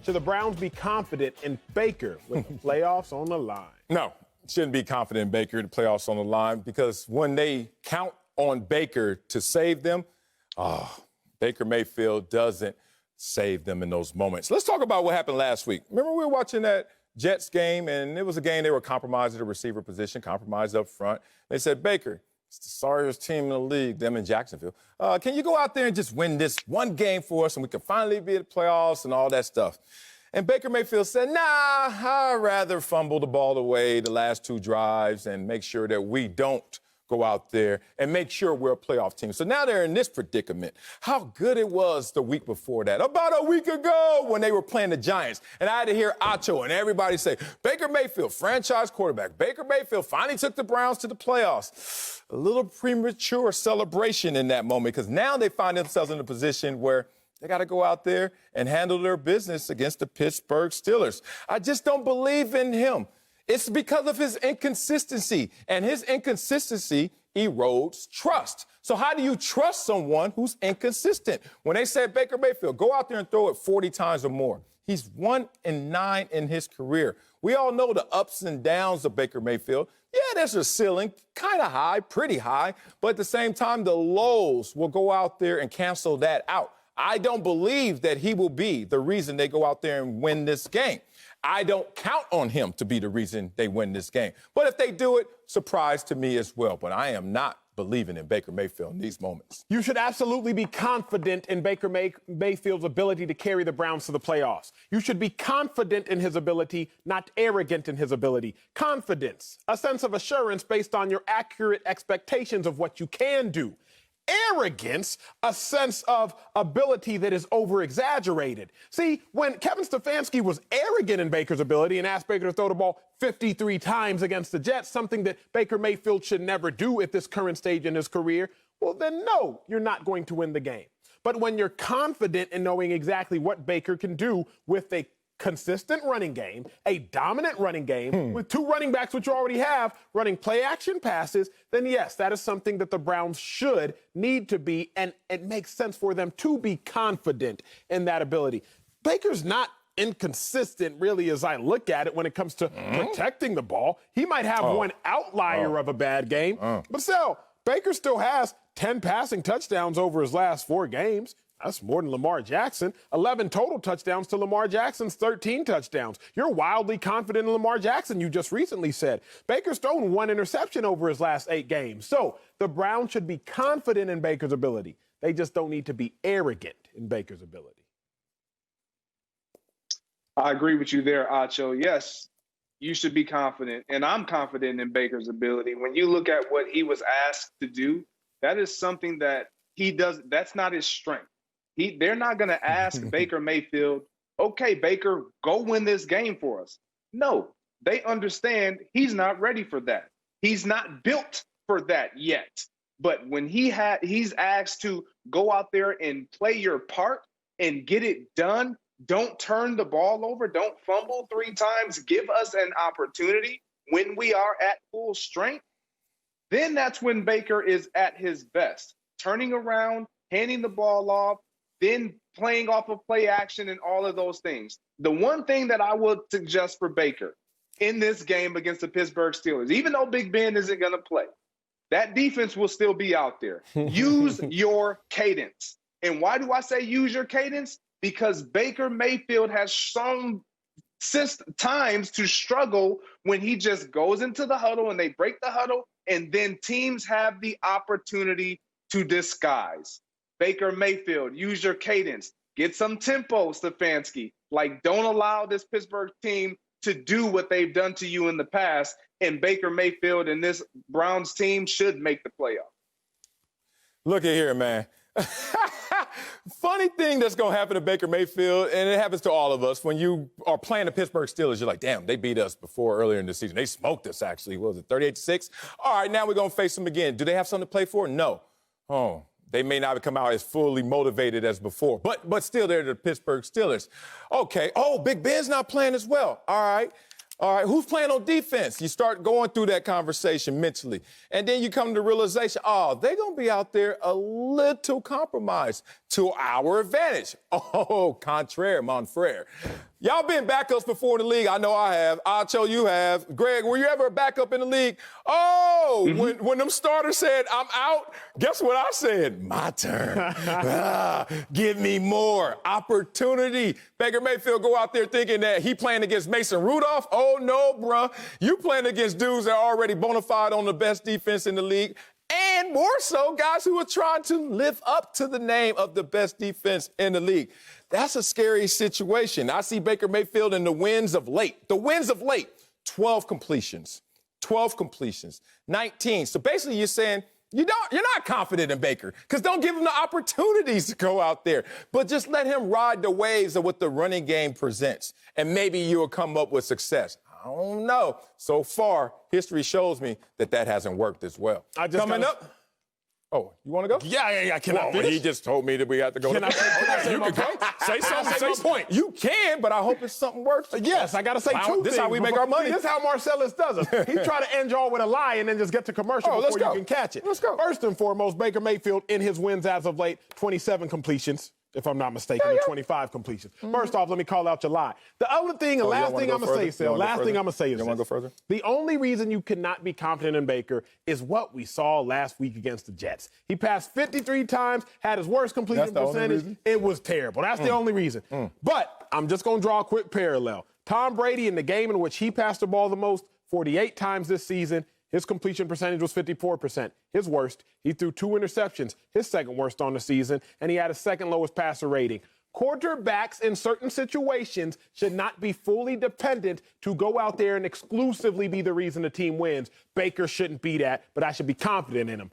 Should the Browns be confident in Baker with the playoffs on the line? No, shouldn't be confident in Baker, the playoffs on the line, because when they count on Baker to save them, Baker Mayfield doesn't save them in those moments. Let's talk about what happened last week. Remember we were watching that Jets game, and it was a game they were compromised at the receiver position, compromised up front. They said, Baker, it's the sorriest team in the league, them in Jacksonville. Can you go out there and just win this one game for us, and we can finally be at the playoffs and all that stuff? And Baker Mayfield said, nah, I'd rather fumble the ball away the last two drives and make sure that we don't go out there and make sure we're a playoff team. So now they're in this predicament. How good it was the week before that, about a week ago when they were playing the Giants. And I had to hear Acho and everybody say, Baker Mayfield, franchise quarterback. Baker Mayfield finally took the Browns to the playoffs. A little premature celebration in that moment, because now they find themselves in a position where they got to go out there and handle their business against the Pittsburgh Steelers. I just don't believe in him. It's because of his inconsistency, and his inconsistency erodes trust. So how do you trust someone who's inconsistent? When they said, Baker Mayfield, go out there and throw it 40 times or more. He's 1-9 in his career. We all know the ups and downs of Baker Mayfield. Yeah, there's a ceiling, kind of high, pretty high, but at the same time, the lows will go out there and cancel that out. I don't believe that he will be the reason they go out there and win this game. I don't count on him to be the reason they win this game. But if they do it, surprise to me as well. But I am not believing in Baker Mayfield in these moments. You should absolutely be confident in Baker Mayfield's ability to carry the Browns to the playoffs. You should be confident in his ability, not arrogant in his ability. Confidence, a sense of assurance based on your accurate expectations of what you can do. Arrogance, a sense of ability that is over-exaggerated. See, when Kevin Stefanski was arrogant in Baker's ability and asked Baker to throw the ball 53 times against the Jets, something that Baker Mayfield should never do at this current stage in his career, well, then no, you're not going to win the game. But when you're confident in knowing exactly what Baker can do with a consistent running game, a dominant running game, with two running backs, which you already have, running play-action passes, then yes, that is something that the Browns should need to be, and it makes sense for them to be confident in that ability. Baker's not inconsistent, really, as I look at it when it comes to protecting the ball. He might have one outlier of a bad game, but still, Baker still has 10 passing touchdowns over his last 4 games. That's more than Lamar Jackson. 11 total touchdowns to Lamar Jackson's 13 touchdowns. You're wildly confident in Lamar Jackson, you just recently said. Baker's thrown 1 interception over his last 8 games. So the Browns should be confident in Baker's ability. They just don't need to be arrogant in Baker's ability. I agree with you there, Acho. Yes, you should be confident, and I'm confident in Baker's ability. When you look at what he was asked to do, that is something that he does. That's not his strength. They're not going to ask Baker Mayfield, okay, Baker, go win this game for us. No, they understand he's not ready for that. He's not built for that yet. But when he's asked to go out there and play your part and get it done, don't turn the ball over, don't fumble 3 times, give us an opportunity when we are at full strength, then that's when Baker is at his best. Turning around, handing the ball off, then playing off of play action and all of those things. The one thing that I would suggest for Baker in this game against the Pittsburgh Steelers, even though Big Ben isn't going to play, that defense will still be out there. Use your cadence. And why do I say use your cadence? Because Baker Mayfield has shown times to struggle when he just goes into the huddle and they break the huddle, and then teams have the opportunity to disguise. Baker Mayfield, use your cadence. Get some tempo, Stefanski. Like, don't allow this Pittsburgh team to do what they've done to you in the past. And Baker Mayfield and this Browns team should make the playoff. Look at here, man. Funny thing that's going to happen to Baker Mayfield, and it happens to all of us, when you are playing the Pittsburgh Steelers, you're like, damn, they beat us before earlier in the season. They smoked us, actually. What was it, 38-6? All right, now we're going to face them again. Do they have something to play for? No. Oh, they may not come out as fully motivated as before, but still they're the Pittsburgh Steelers. Okay. Oh, Big Ben's not playing as well. All right. All right, who's playing on defense? You start going through that conversation mentally. And then you come to the realization, they're going to be out there a little compromised to our advantage. Oh, contraire, mon frere. Y'all been backups before in the league. I know I have. Acho, you have. Greg, were you ever a backup in the league? When them starters said, I'm out, guess what I said? My turn. Give me more opportunity. Baker Mayfield go out there thinking that he playing against Mason Rudolph. Oh, no, bruh. You playing against dudes that are already bona fide on the best defense in the league. And more so, guys who are trying to live up to the name of the best defense in the league. That's a scary situation. I see Baker Mayfield in the wins of late. The wins of late, 12 completions, 19. So basically you're saying you're not confident in Baker because don't give him the opportunities to go out there, but just let him ride the waves of what the running game presents, and maybe you'll come up with success. I don't know. So far, history shows me that hasn't worked as well. Coming up. Oh, you want to go? Yeah. Can I finish? He just told me that we have to go. Can I say you my can point? go. Say something. Say my point. You can, but I hope it's something worth it. Yes, I got to say two This things. is how we make our money. This is how Marcellus does it. He try to end y'all with a lie and then just get to commercial before you can catch it. Let's go. First and foremost, Baker Mayfield, in his wins as of late, 27 completions, if I'm not mistaken, and 25 completions. First off, let me call out your lie. The other thing, and last thing I'm going to say, Sal, last thing I'm going to say is You want to go further? The only reason you cannot be confident in Baker is what we saw last week against the Jets. He passed 53 times, had his worst completion percentage. It was terrible. That's the only reason. But I'm just going to draw a quick parallel. Tom Brady, in the game in which he passed the ball the most, 48 times this season, his completion percentage was 54%. His worst. He threw 2 interceptions, his second worst on the season, and he had his second lowest passer rating. Quarterbacks in certain situations should not be fully dependent to go out there and exclusively be the reason the team wins. Baker shouldn't be that, but I should be confident in him.